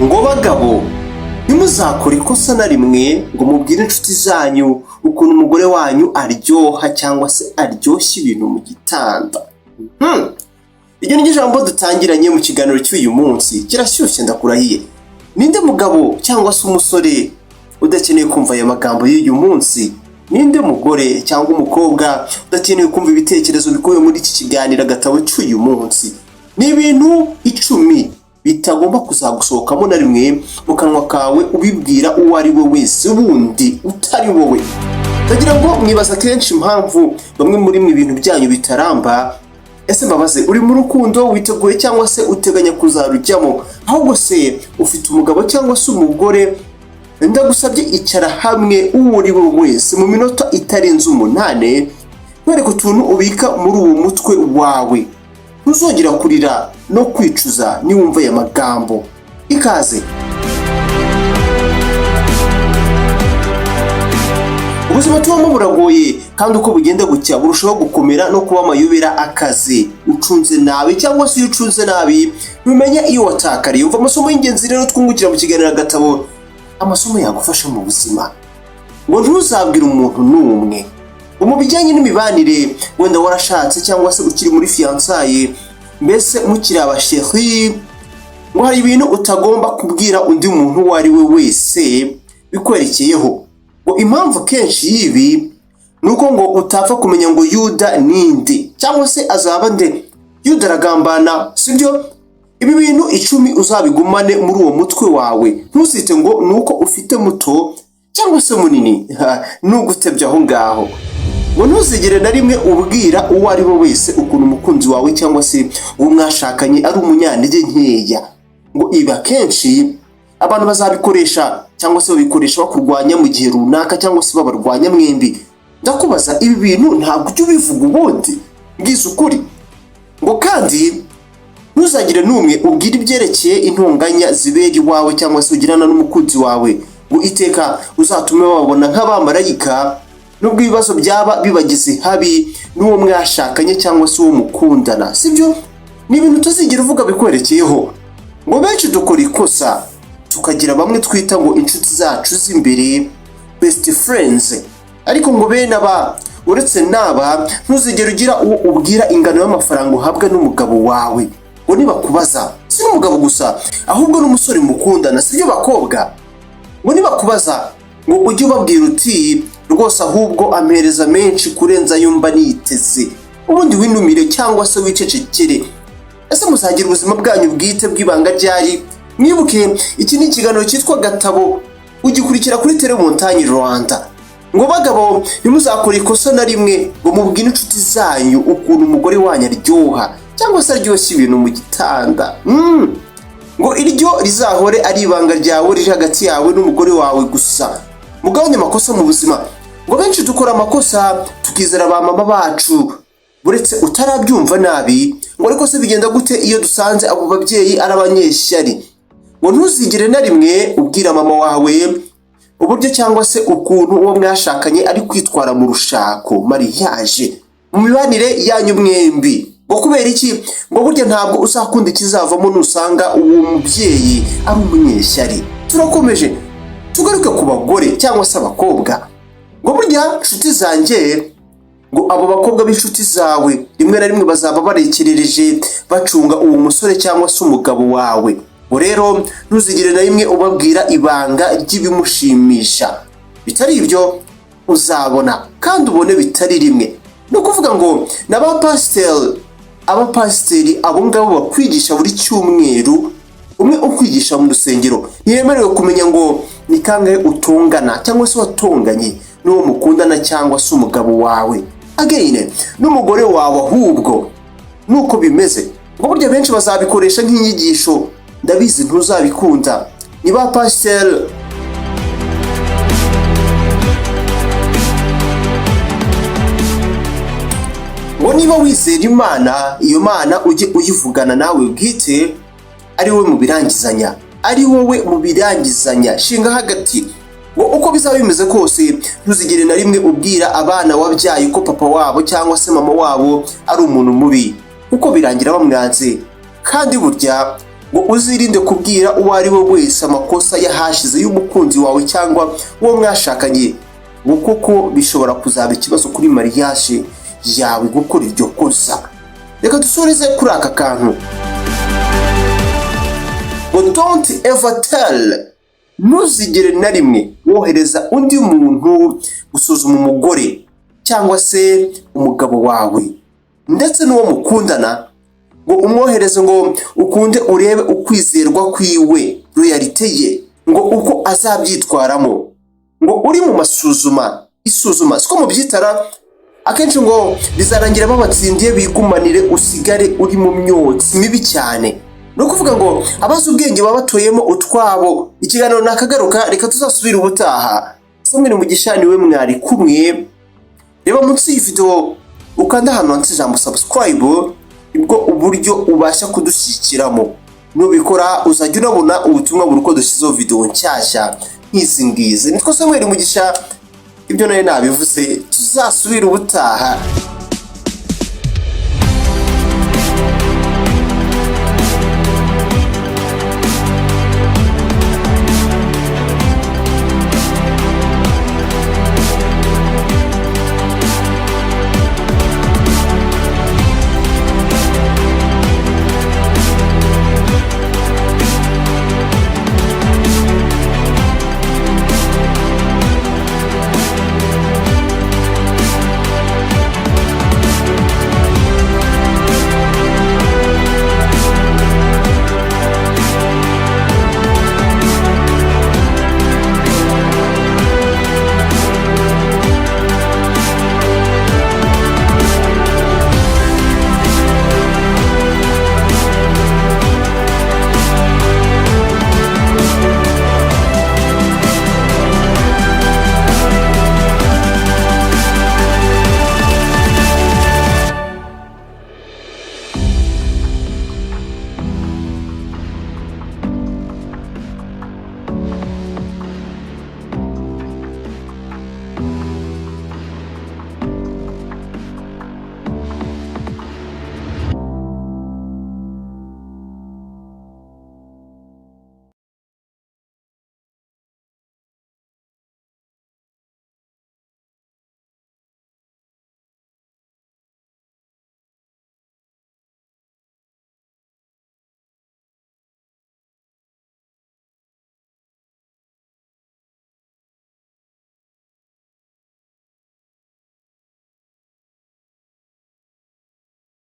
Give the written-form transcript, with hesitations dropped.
ngo bagabo ntimuzakore ikosa na rimwe ngo mubwire inshuti zanyu ukuntu umugore wanyu aryoha cyangwa se aryoshya ibintu mu gitanda. Iryo ni ijambo dutangiranye mu kiganiro cy'uyu munsi. Kirashyushye ndakurahiye. Ninde mugabo cyangwa se umusore udakeneye kumva aya magambo y'uyu munsi? Ninde mugore cyangwa umukobwa udakeneye kumva ibitekerezo bikubiye muri iki kiganiro agatabo cy'uyu munsi? Ni ibintu 10 bitagomba kuzagusohokamo na rimwe mu kanwa kawe ubibwira uwo ari we wese wundi utari wowe. Ndagira ngo mwibaza kenshi impamvu bamwe muri mwe ibintu byanyu bitaramba. Ese mbabaze, uri mu rukundo witeguye cyangwa se uteganya kuzarujyamo? Ahubwo se ufite umugabo cyangwa se umugore? Ndagusabye icara hamwe uwo uri we wese mu minota itarenze 8 wereka utuntu ubika muri uwo mutwe wawe. Ntuzongera kurira no kwicuza niwumva aya magambo. Ikaze. Ubuzima tubamo buragoye kandi uko bugenda gucya burushaho gukomera no kuba amayobera akaze. Ucunze nabi cyangwa se ucunze nabi numenya iyo watakariye. Umva amasomo y'ingenzi rero twungukira mu kiganiro agatabo. Amasomo yagufasha mu buzima. Ngo ntuzabwira umuntu n'umwe. Mu bijyanye n'imibanire, wenda warashatse cyangwa se ukiri muri fiançailles, mbese mukiri abasheri, ngo hari ibintu utagomba kubwira undi muntu uwo ari we wese bikwerekeyeho. Ngo impamvu kenshi yibi nuko ngo utapfa kumenya ngo Yuda ninde cyangwa se azaba nde. Yuda aragambana, sibyo? Ibi bintu 10 uzabigumane muri uwo mutwe wawe. Ntuzite ngo nuko ufite muto cyangwa se munini nugutebya aho ngaho. Ngo ntuzigere na rimwe ubwira uwo ari we wese ukuntu umukunzi wawe cyangwa se uwo mwashakanye ari umunyantege nkeya. Ngo iba kenshi abantu bazabikoresha cyangwa se babikoresha bakurwanya mu gihe runaka cyangwa se babarwanya mwembi. Ndakubaza, ibi bintu ntabwo ujye ubivuga ubundi? Mbwiza ukuri. Ngo kandi ntuzagire n'umwe ubwira ibyerekeye intonganya zibera iwawe cyangwa se ugirana n'umukunzi wawe. Ngo iteka uzatume babona nk'abamarayika nubwo ibibazo byaba bibagize habi n'uwo mwashakanye cyangwa se uwo mukundana, sibyo? Ni ibintu utazigera uvuga bikwerekeyeho. Ngo benshi dukora ikosa tukagira bamwe twita ngo inshuti zacu z'imbere, best friends, ariko ngo bene uretse naba ntuzigera ugira uwo ubwira ingano y'amafaranga uhabwa n'umugabo wawe. Ngo nibakubaza, si n'umugabo gusa ahubwo n'umusore mukundana, sibyo bakobwa? Ngo nibakubaza ngo ujye ubabwira uti rwose ahubwo ampereza menshi kurenza yumba niteze, ubundi winumire cyangwa se wicecekere. Ese muzagira ubuzima bwanyu bwite bw'ibanga ryari? Mwibuke iki ni ikiganiro cyitwa Gatabo, ugikurikira kuri Telemontagne Rwanda. Ngo bagabo ntimuzakore ikosa na rimwe ngo mubwire inshuti zanyu ukuntu umugore wanyu aryoha cyangwa se aryoshya ibintu mu gitanda. Ngo iryo rizahore ari ibanga ryawe riri hagati yawe n'umugore wawe gusa. Mugabanye amakosa mu buzima. Ngo benshi dukora amakosa tukizera ba mama bacu. Buretse utarabyumva nabi, ngo ariko se bigenda gute iyo dusanze abo babyeyi ari abanyeshyari? Ngo ntuzigire na rimwe ubwira mama wawe uburyo cyangwa se ukuntu uwo mwashakanye ari kwitwara mu rushako, mariage, mu mibanire yanyu mwembi. Ngo kubera iki? Ngo burya ntabwo uzakunda ikizavamo nusanga uwo mubyeyi ari umunyeshyari. Turakomeje tugaruke ku bagore cyangwa se abakobwa. Ngo burya nshuti zanjye, ngo abo bakobwa b'inshuti zawe rimwe na rimwe bazaba barekerereje bacunga uwo musore cyangwa se umugabo wawe. Ngo rero ntuzigire na rimwe ubabwira ibanga ry'ibimushimisha. Bitari ibyo uzabona kandi ubone bitari rimwe. No kuvuga ngo abapasiteri abo ngabo bakwigisha buri cyumweru, umwe ukwigisha mu rusengero ntiyemerewe kumenya ngo ni kangahe utongana cyangwa se watonganye n'uwo mukundana cyangwa se umugabo wawe. Again, n'umugore wawe ahubwo nuko bimeze. Ngo burya benshi bazabikoresha nk'inyigisho. Ndabizi ntuzabikunda. Ni ba pasiteri. Ngo niba wizera Imana, iyo Mana ujye uyivugana nawe bwite, ari wowe mu birangizanya, shinga hagati. Ngo uko bizaba bimeze kose ntuzigere na rimwe ubwira abana wabyaye ko papa wabo cyangwa se mama wabo ari umuntu mubi, kuko birangira bamwanze. Kandi burya ngo uzirinde kubwira uwo ari we wese amakosa yahashize y'umukunzi wawe cyangwa uwo mwashakanye, ngo kuko bishobora kuzaba ikibazo kuri mariage yawe gukora iryo kosa. Reka dusoreze kuri aka kantu ngo don't ever tell, ntuzigere na rimwe wohereza undi muntu gusuzuma umugore cyangwa se umugabo wawe ndetse n'uwo mukundana, ngo umwohereze ngo ukunde urebe ukwizerwa kwiwe, loyalite ye, ngo uko azabyitwaramo, ngo uri mu isuzuma siko mubyitara akenshi, ngo bizarangira babatsindiye bigumanire usigare uri mu myotsi mibi cyane. No kuvuga ngo abazi ubwenge baba batoyemo utwabo. Ikiganiro nakagaruka, reka tuzasubira ubutaha. Samwe Mugisha niwe mwari kumwe. Reba munsi iyi video ukanda hano handitse ijambo subscribe, ibwo uburyo ubasha kudushyikiramo. Nubikora uzajya unabona ubutumwa buri uko dushyizeho video nshyashya nk'izi ngizi. Nitwa Samwe Mugisha, ibyo nayo nabivuze, tuzasubira ubutaha.